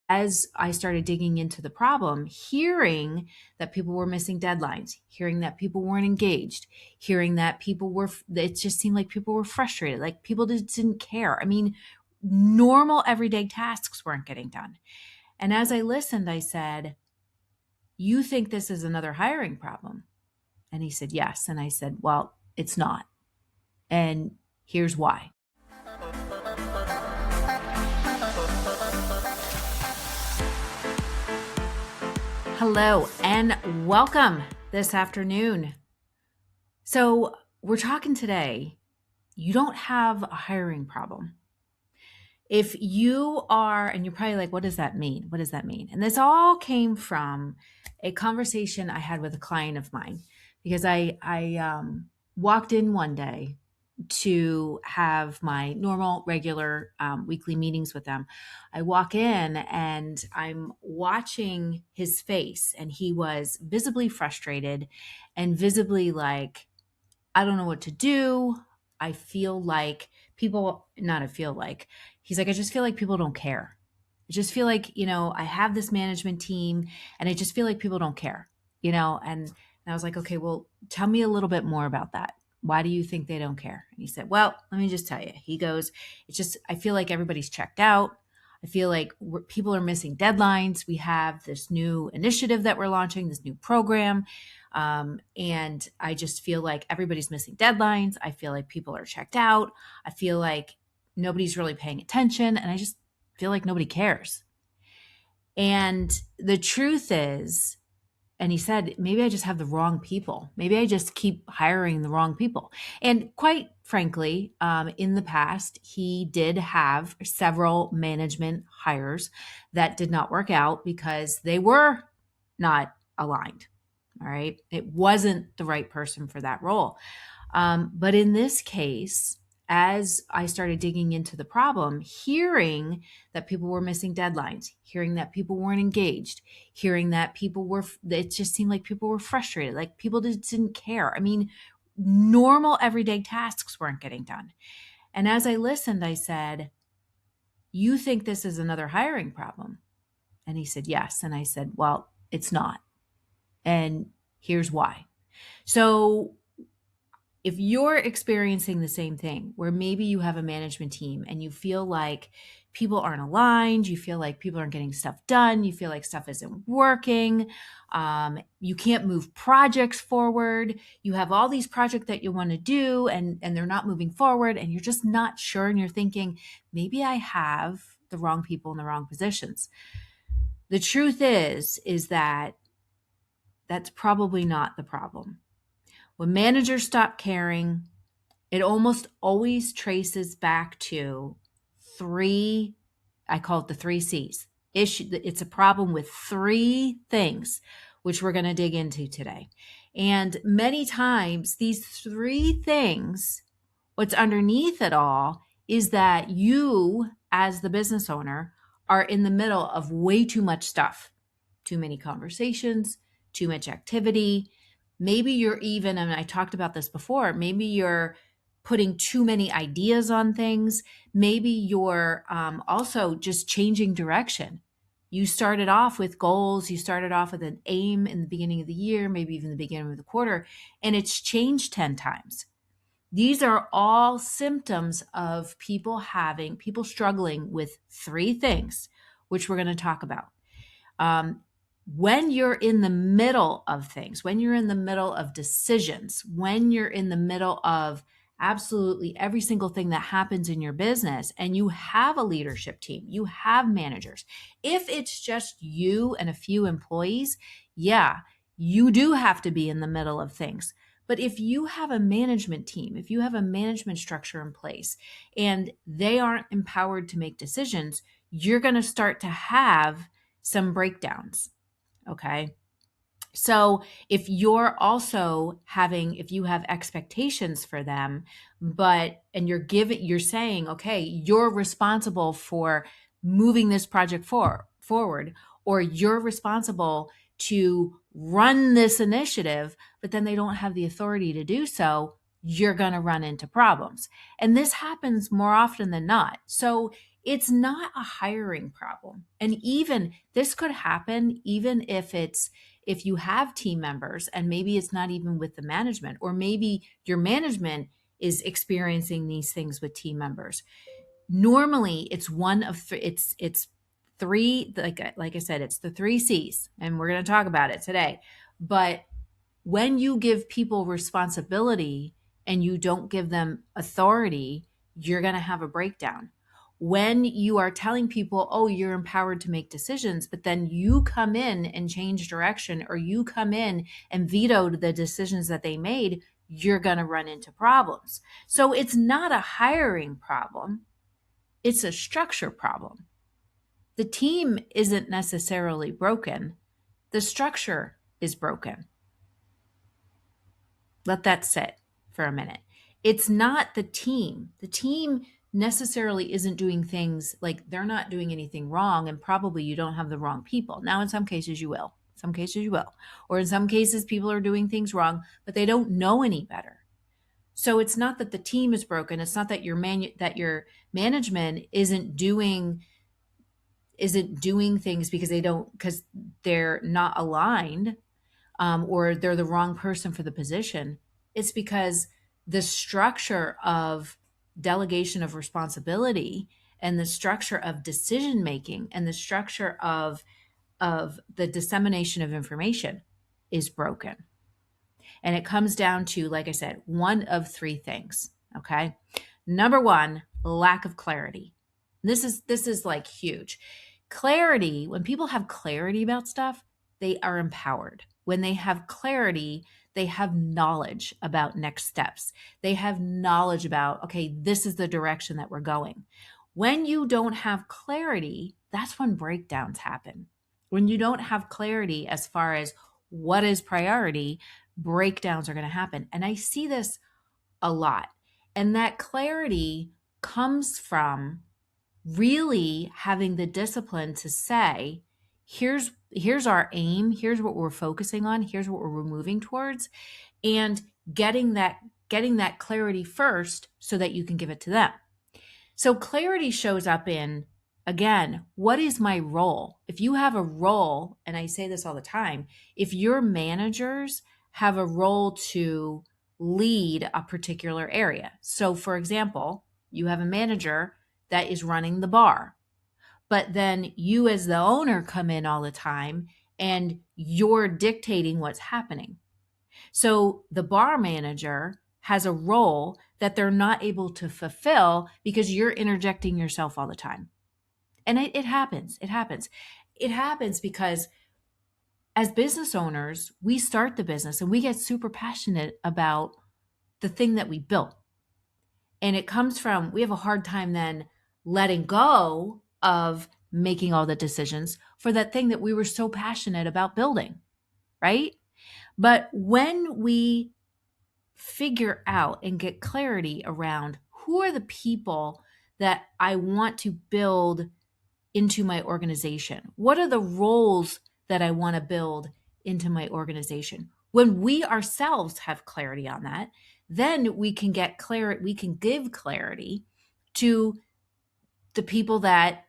as I started digging into the problem, hearing that people were missing deadlines, hearing that people weren't engaged, hearing that it just seemed like people were frustrated, like people just didn't care. I mean, normal everyday tasks weren't getting done. And as I listened, I said, "You think this is another hiring problem?" And he said, "Yes." And I said, "Well, it's not. And here's why." Hello and welcome this afternoon. So, we're talking today. You don't have a hiring problem. If you are, and you're probably like, what does that mean? What does that mean? And this all came from a conversation I had with a client of mine because I walked in one day to have my normal, regular weekly meetings with them. I walk in and I'm watching his face, and he was visibly frustrated and visibly like, I don't know what to do. I feel like people, not I feel like, he's like, I just feel like people don't care. I just feel like, I have this management team and I just feel like people don't care, and I was like, okay, well, tell me a little bit more about that. Why do you think they don't care? And he said, well, let me just tell you. He goes, it's just, I feel like everybody's checked out. I feel like people are missing deadlines. We have this new initiative that we're launching, this new program. And I just feel like everybody's missing deadlines. I feel like people are checked out. I feel like nobody's really paying attention. And I just feel like nobody cares. And the truth is, and he said, maybe I just have the wrong people. Maybe I just keep hiring the wrong people. And quite frankly, in the past, he did have several management hires that did not work out because they were not aligned. All right. It wasn't the right person for that role. But in this case, as I started digging into the problem, hearing that people were missing deadlines, hearing that people weren't engaged, hearing that it just seemed like people were frustrated, like people just didn't care. I mean, normal everyday tasks weren't getting done. And as I listened, I said, "You think this is another hiring problem?" And he said, "Yes." And I said, "Well, it's not. And here's why." So if you're experiencing the same thing, where maybe you have a management team and you feel like people aren't aligned, you feel like people aren't getting stuff done, you feel like stuff isn't working, you can't move projects forward, you have all these projects that you want to do and they're not moving forward, and you're just not sure, and you're thinking, maybe I have the wrong people in the wrong positions. The truth is that that's probably not the problem. When managers stop caring, it almost always traces back to three, I call it the three C's. It's a problem with three things, which we're going to dig into today. And many times, these three things, what's underneath it all is that you, as the business owner, are in the middle of way too much stuff, too many conversations, too much activity. Maybe you're even, and I talked about this before, maybe you're putting too many ideas on things. Maybe you're also just changing direction. You started off with goals, you started off with an aim in the beginning of the year, maybe even the beginning of the quarter, and it's changed 10 times. These are all symptoms of people struggling with three things, which we're going to talk about. When you're in the middle of things, when you're in the middle of decisions, when you're in the middle of absolutely every single thing that happens in your business, and you have a leadership team, you have managers, if it's just you and a few employees, yeah, you do have to be in the middle of things. But if you have a management team, if you have a management structure in place and they aren't empowered to make decisions, you're going to start to have some breakdowns. Okay. So if you're also if you have expectations for them, and you're saying, okay, you're responsible for moving this project forward, or you're responsible to run this initiative, but then they don't have the authority to do so, you're going to run into problems. And this happens more often than not. So It's not a hiring problem. And even this could happen even if you have team members and maybe it's not even with the management, or maybe your management is experiencing these things with team members. Normally it's one of three, it's three, like I said, it's the 3 C's, and we're going to talk about it today. But when you give people responsibility and you don't give them authority, you're going to have a breakdown. When you are telling people, oh, you're empowered to make decisions, but then you come in and change direction, or you come in and vetoed the decisions that they made, you're going to run into problems. So it's not a hiring problem, it's a structure problem. The team isn't necessarily broken, the structure is broken. Let that sit for a minute. It's not the team. The team necessarily isn't doing things, like they're not doing anything wrong, and probably you don't have the wrong people. Now, in some cases you will. Some cases you will. Or in some cases people are doing things wrong, but they don't know any better. So it's not that the team is broken. It's not that your management isn't doing things because they're not aligned, or they're the wrong person for the position. It's because the structure of delegation of responsibility and the structure of decision making and the structure of the dissemination of information is broken. And it comes down to, like I said, one of 3 things. Okay. Number 1, lack of clarity. This is like huge. Clarity, when people have clarity about stuff, they are empowered. When they have clarity, they have knowledge about next steps. They have knowledge about, okay, this is the direction that we're going. When you don't have clarity, that's when breakdowns happen. When you don't have clarity as far as what is priority, breakdowns are going to happen. And I see this a lot. And that clarity comes from really having the discipline to say, here's our aim, here's what we're focusing on, here's what we're moving towards, and getting that clarity first so that you can give it to them. So clarity shows up in, again, what is my role? If you have a role, and I say this all the time, if your managers have a role to lead a particular area. So for example, you have a manager that is running the bar, but then you as the owner come in all the time and you're dictating what's happening. So the bar manager has a role that they're not able to fulfill because you're interjecting yourself all the time. And it happens. It happens because as business owners, we start the business and we get super passionate about the thing that we built. And it comes from, we have a hard time then letting go of making all the decisions for that thing that we were so passionate about building, right? But when we figure out and get clarity around who are the people that I want to build into my organization, what are the roles that I want to build into my organization, when we ourselves have clarity on that, then we can get clarity, we can give clarity to the people that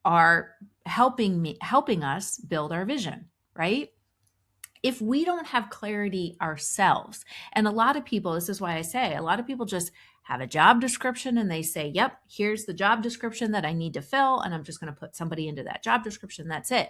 are helping us build our vision, right? If we don't have clarity ourselves, and a lot of people, this is why I say, a lot of people just have a job description and they say, yep, here's the job description that I need to fill, and I'm just going to put somebody into that job description. That's it.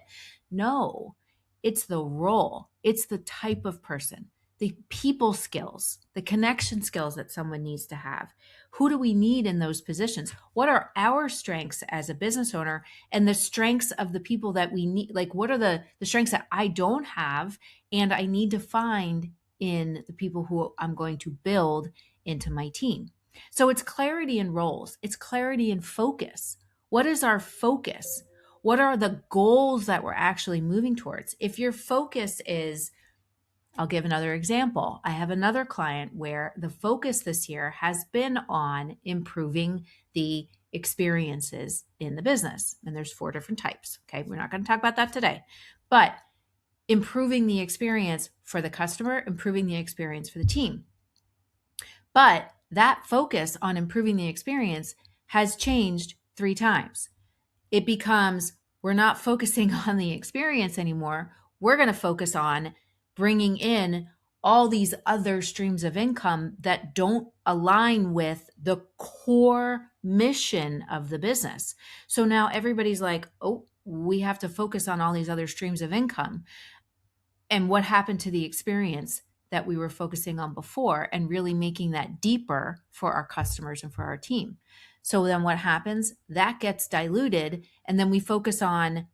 No, it's the role. It's the type of person, the people skills, the connection skills that someone needs to have. Who do we need in those positions? What are our strengths as a business owner and the strengths of the people that we need? Like, what are the strengths that I don't have and I need to find in the people who I'm going to build into my team? So it's clarity in roles. It's clarity in focus. What is our focus? What are the goals that we're actually moving towards? If your focus is, I'll give another example. I have another client where the focus this year has been on improving the experiences in the business. And there's 4 different types. Okay. We're not going to talk about that today, but improving the experience for the customer, improving the experience for the team. But that focus on improving the experience has changed 3 times. It becomes, we're not focusing on the experience anymore. We're going to focus on bringing in all these other streams of income that don't align with the core mission of the business. So now everybody's like, oh, we have to focus on all these other streams of income. And what happened to the experience that we were focusing on before and really making that deeper for our customers and for our team? So then what happens? That gets diluted, and then we focus on,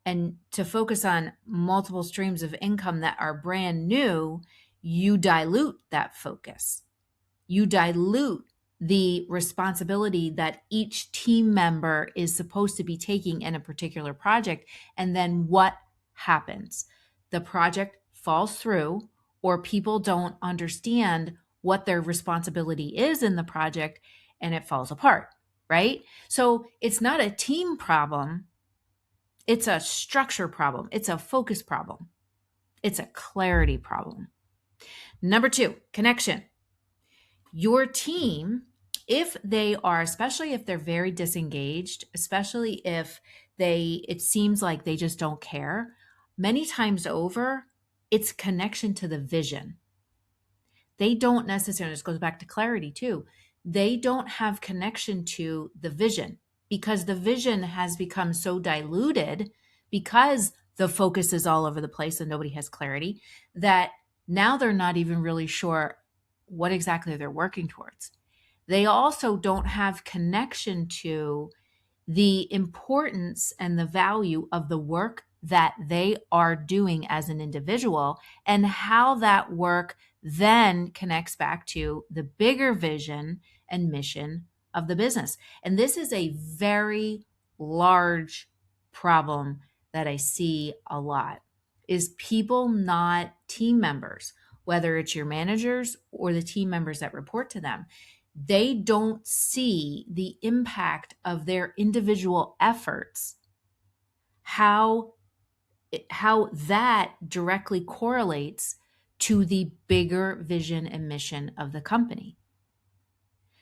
and to focus on multiple streams of income that are brand new, you dilute that focus. You dilute the responsibility that each team member is supposed to be taking in a particular project. And then what happens? The project falls through, or people don't understand what their responsibility is in the project, and it falls apart, right? So it's not a team problem. It's a structure problem. It's a focus problem. It's a clarity problem. Number 2, connection. Your team, if they are, especially if they're very disengaged, especially if it seems like they just don't care, many times over, it's connection to the vision. They don't necessarily, this goes back to clarity too. They don't have connection to the vision because the vision has become so diluted because the focus is all over the place and nobody has clarity, that now they're not even really sure what exactly they're working towards. They also don't have connection to the importance and the value of the work that they are doing as an individual, and how that work then connects back to the bigger vision and mission of the business. And this is a very large problem that I see a lot, is people, not team members, whether it's your managers or the team members that report to them, they don't see the impact of their individual efforts, how that directly correlates to the bigger vision and mission of the company.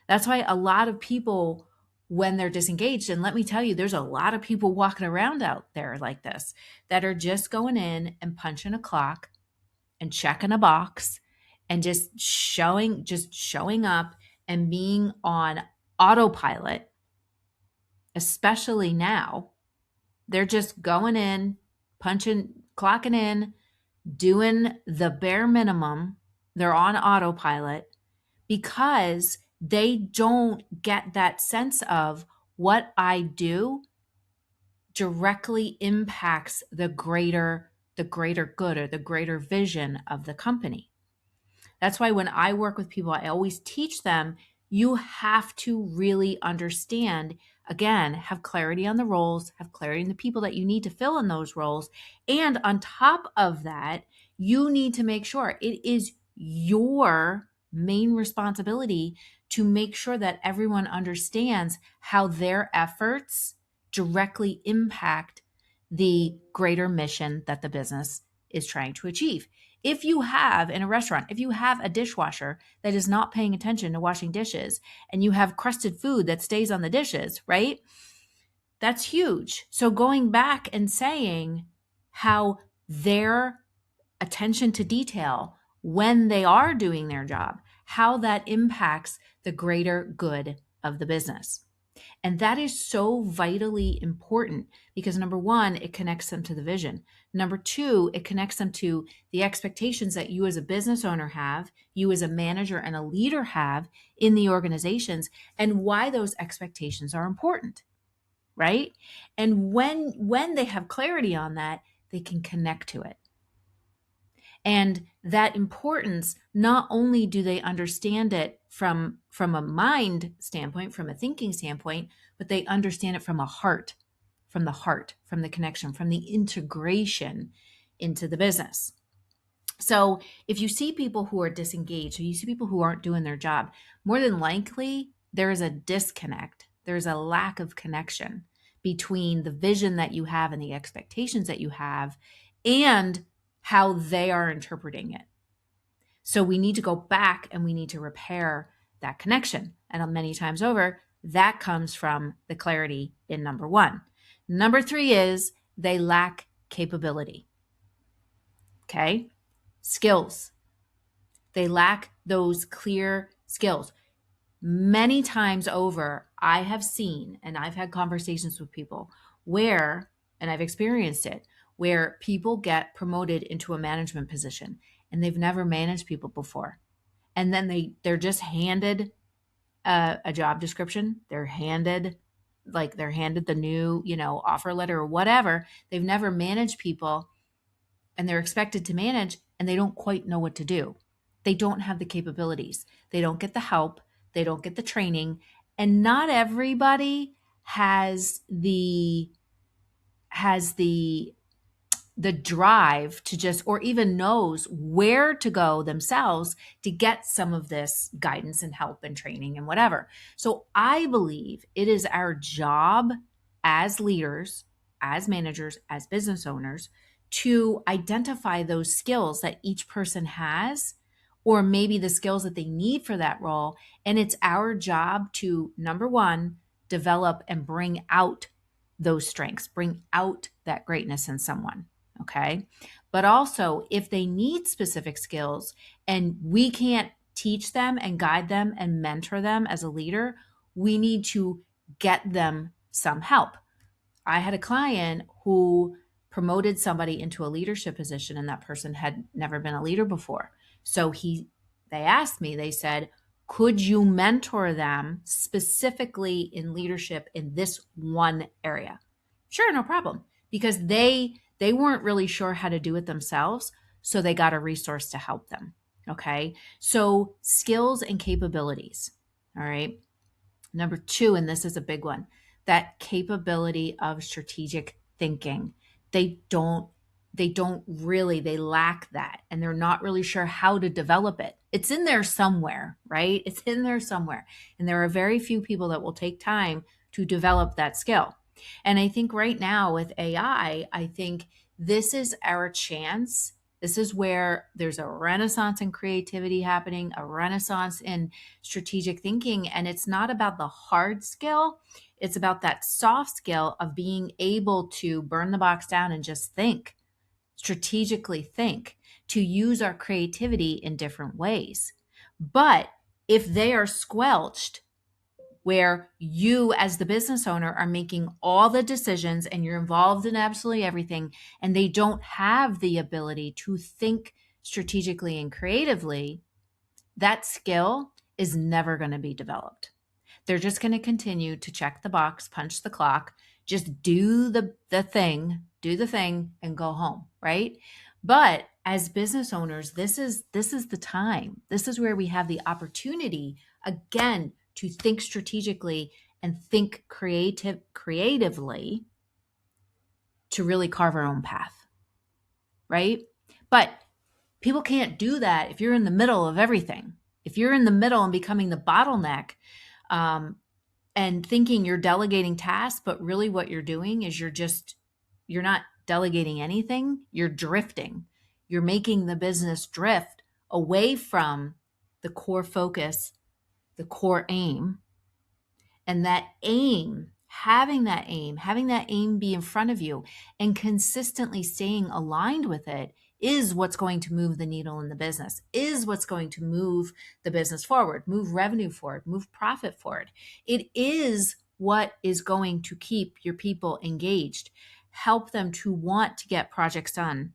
That's why a lot of people, when they're disengaged, and let me tell you, there's a lot of people walking around out there like this that are just going in and punching a clock and checking a box and just showing up and being on autopilot. Especially now, they're just going in, punching, clocking in, doing the bare minimum. They're on autopilot because they don't get that sense of what I do directly impacts the greater good or the greater vision of the company. That's why when I work with people, I always teach them, you have to really understand, again, have clarity on the roles, have clarity in the people that you need to fill in those roles. And on top of that, you need to make sure it is your main responsibility to make sure that everyone understands how their efforts directly impact the greater mission that the business is trying to achieve. If you have, in a restaurant, if you have a dishwasher that is not paying attention to washing dishes, and you have crusted food that stays on the dishes, right? That's huge. So going back and saying how their attention to detail when they are doing their job, how that impacts the greater good of the business. And that is so vitally important because number 1, it connects them to the vision. Number 2, it connects them to the expectations that you as a business owner have, you as a manager and a leader have in the organizations, and why those expectations are important, right? And when they have clarity on that, they can connect to it. And that importance, not only do they understand it from a mind standpoint, from a thinking standpoint, but they understand it from the heart, from the connection, from the integration into the business. So if you see people who are disengaged, or you see people who aren't doing their job, more than likely there is a disconnect. There's a lack of connection between the vision that you have and the expectations that you have and how they are interpreting it. So we need to go back and we need to repair that connection. And many times over, That comes from the clarity in number 1. Number 3 is they lack capability. Okay? Skills. They lack those clear skills. Many times over, I have seen and I've had conversations with people where, and I've experienced it, where people get promoted into a management position and they've never managed people before. And then they're just handed a job description. They're handed the new, offer letter or whatever. They've never managed people and they're expected to manage and they don't quite know what to do. They don't have the capabilities. They don't get the help. They don't get the training. And not everybody has the drive to just, or even knows where to go themselves to get some of this guidance and help and training and whatever. So I believe it is our job as leaders, as managers, as business owners to identify those skills that each person has, or maybe the skills that they need for that role. And it's our job to, number 1, develop and bring out those strengths, bring out that greatness in someone. Okay. But also, if they need specific skills and we can't teach them and guide them and mentor them as a leader, we need to get them some help. I had a client who promoted somebody into a leadership position and that person had never been a leader before. So they asked me, they said, could you mentor them specifically in leadership in this one area? Sure, no problem. Because they weren't really sure how to do it themselves, so they got a resource to help them. Okay? So skills and capabilities. All right? Number 2, and this is a big one, that capability of strategic thinking. They lack that, and they're not really sure how to develop it. It's in there somewhere, right? It's in there somewhere. And there are very few people that will take time to develop that skill. And I think right now with AI, I think this is our chance. This is where there's a renaissance in creativity happening, a renaissance in strategic thinking. And it's not about the hard skill. It's about that soft skill of being able to burn the box down and just think, strategically think, to use our creativity in different ways. But if they are squelched, where you as the business owner are making all the decisions and you're involved in absolutely everything, and they don't have the ability to think strategically and creatively, that skill is never going to be developed. They're just going to continue to check the box, punch the clock, just do the thing and go home, right? But as business owners, this is the time. This is where we have the opportunity again to think strategically and think creatively to really carve our own path, right? But people can't do that if you're in the middle of everything. If you're in the middle and becoming the bottleneck, and thinking you're delegating tasks, but really what you're doing is you're not delegating anything, you're drifting. You're making the business drift away from the core focus, the core aim. And that aim, having that aim be in front of you and consistently staying aligned with it is what's going to move the needle in the business, is what's going to move the business forward, move revenue forward, move profit forward. It is what is going to keep your people engaged, help them to want to get projects done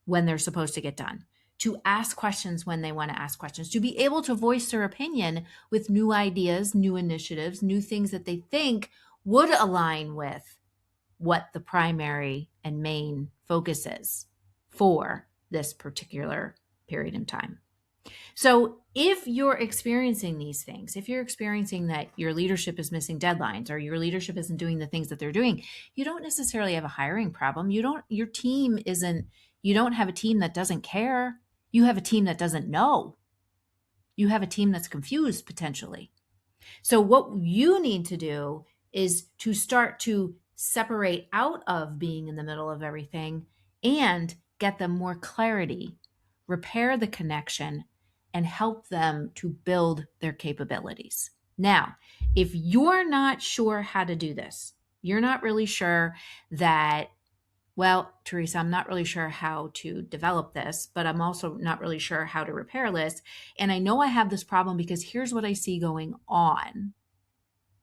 when they're supposed to get done, to ask questions when they want to ask questions, to be able to voice their opinion with new ideas, new initiatives, new things that they think would align with what the primary and main focus is for this particular period in time. So if you're experiencing these things, if you're experiencing that your leadership is missing deadlines or your leadership isn't doing the things that they're doing, you don't necessarily have a hiring problem. You don't have a team that doesn't care. You have a team that doesn't know. You have a team that's confused potentially. So what you need to do is to start to separate out of being in the middle of everything and get them more clarity, repair the connection, and help them to build their capabilities. Now, if you're not sure how to do this, you're not really sure that, well, Theresa, I'm not really sure how to develop this, but I'm also not really sure how to repair this. And I know I have this problem because here's what I see going on,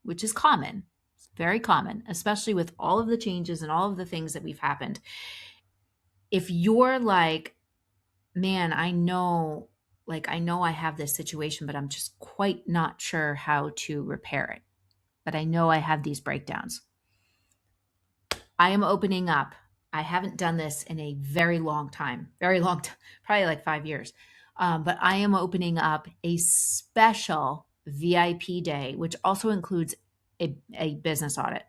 which is common. It's very common, especially with all of the changes and all of the things that we've happened. If you're like, man, I know I have this situation, but I'm just quite not sure how to repair it. But I know I have these breakdowns. I am opening up. I haven't done this in a very long time, probably like 5 years. But I am opening up a special VIP day, which also includes a business audit.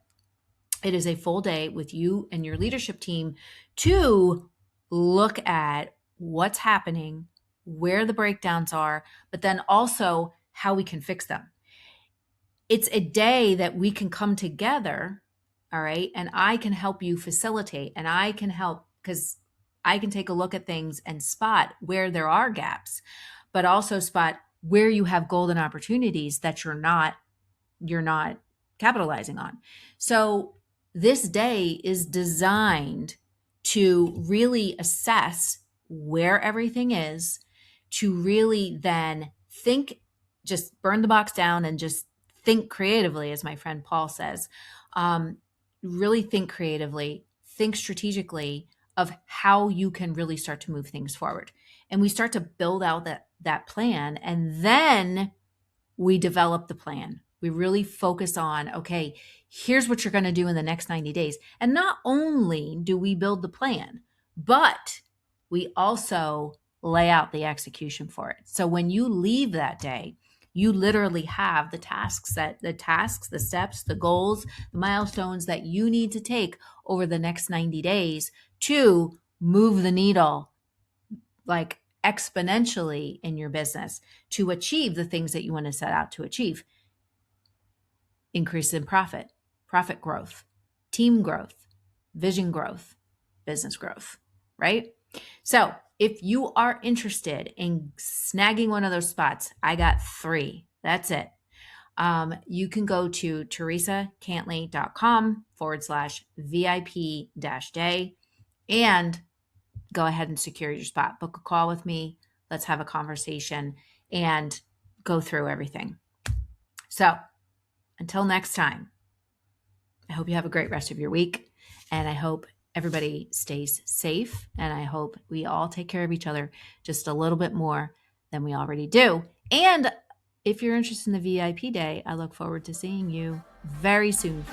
It is a full day with you and your leadership team to look at what's happening, where the breakdowns are, but then also how we can fix them. It's a day that we can come together, all right, and I can help you facilitate, and I can help because I can take a look at things and spot where there are gaps, but also spot where you have golden opportunities that you're not capitalizing on. So this day is designed to really assess where everything is, to really then think, just burn the box down and just think creatively, as my friend Paul says. Really think creatively, think strategically of how you can really start to move things forward. And we start to build out that plan, and then we develop the plan. We really focus on, okay, here's what you're going to do in the next 90 days. And not only do we build the plan, but we also lay out the execution for it. So when you leave that day, you literally have the the steps, the goals, the milestones that you need to take over the next 90 days to move the needle like exponentially in your business to achieve the things that you want to set out to achieve. Increase in profit growth, team growth, vision growth, business growth, right? So if you are interested in snagging one of those spots, I got 3. That's it. You can go to theresacantley.com/VIP-day and go ahead and secure your spot. Book a call with me. Let's have a conversation and go through everything. So until next time, I hope you have a great rest of your week. And I hope everybody stays safe. And I hope we all take care of each other just a little bit more than we already do. And if you're interested in the VIP day, I look forward to seeing you very soon for